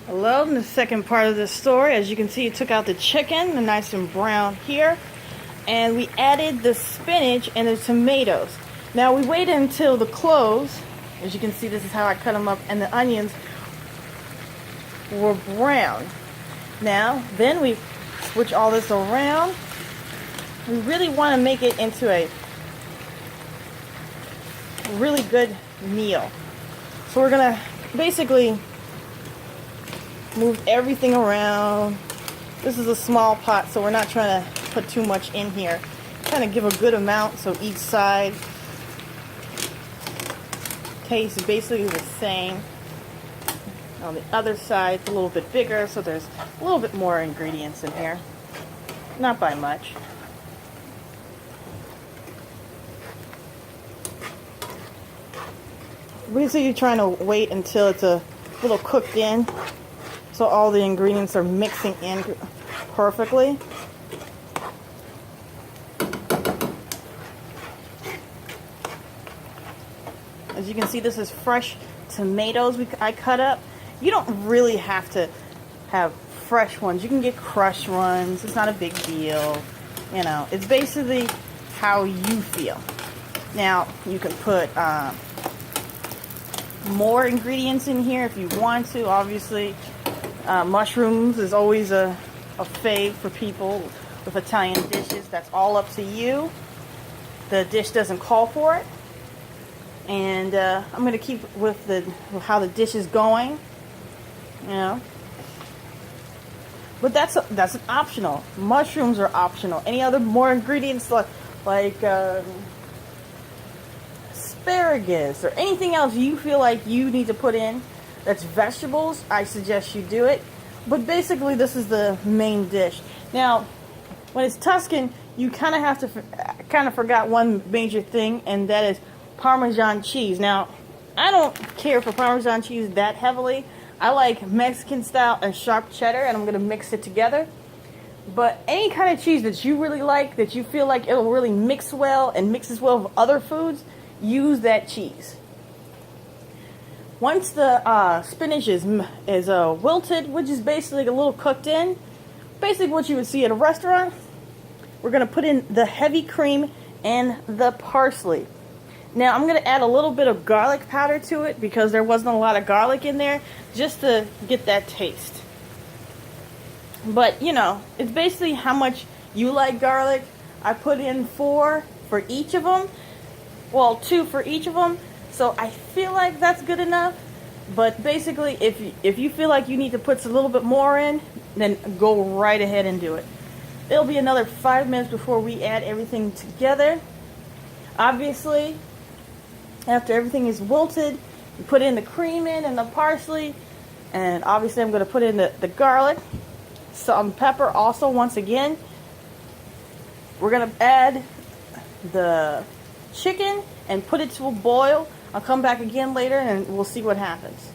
Hello, in the second part of this story, as you can see, it took out the chicken, the nice and brown here, and we added the spinach and the tomatoes. Now we waited until the cloves, as you can see, this is how I cut them up, and the onions were brown. Now, then we switch all this around. We really want to make it into a really good meal. So we're going to basically move everything around. This is a small pot, so we're not trying to put too much in here. Kind of give a good amount so each side tastes basically the same. On the other side, it's a little bit bigger, so there's a little bit more ingredients in here. Not by much. Basically, you're trying to wait until it's a little cooked in, so all the ingredients are mixing in perfectly. As you can see, this is fresh tomatoes I cut up. You don't really have to have fresh ones. You can get crushed ones. It's not a big deal. You know, it's basically how you feel. Now, you can put more ingredients in here if you want to. Obviously, mushrooms is always a fave for people with Italian dishes. That's all up to you. The dish doesn't call for it. And I'm going to keep with how the dish is going. You know. But that's an optional. Mushrooms are optional. Any other more ingredients like asparagus or anything else you feel like you need to put in that's vegetables, I suggest you do it. But basically, this is the main dish. Now, when it's Tuscan, you kind of have to forgot one major thing, and that is Parmesan cheese. Now, I don't care for Parmesan cheese that heavily. I like Mexican style and sharp cheddar, and I'm going to mix it together. But any kind of cheese that you really like, that you feel like it'll really mix well and mixes well with other foods, use that cheese. Once the spinach is wilted, which is basically a little cooked in, basically what you would see at a restaurant, we're going to put in the heavy cream and the parsley. Now, I'm going to add a little bit of garlic powder to it because there wasn't a lot of garlic in there, just to get that taste. But, you know, it's basically how much you like garlic. I put in 4 for each of them. Well, 2 for each of them. So I feel like that's good enough. But basically, if you feel like you need to put a little bit more in, then go right ahead and do it. It'll be another 5 minutes before we add everything together. Obviously, after everything is wilted, you put in the cream and the parsley. And obviously, I'm going to put in the garlic. Salt and pepper also, once again. We're going to add the chicken and put it to a boil. I'll come back again later and we'll see what happens.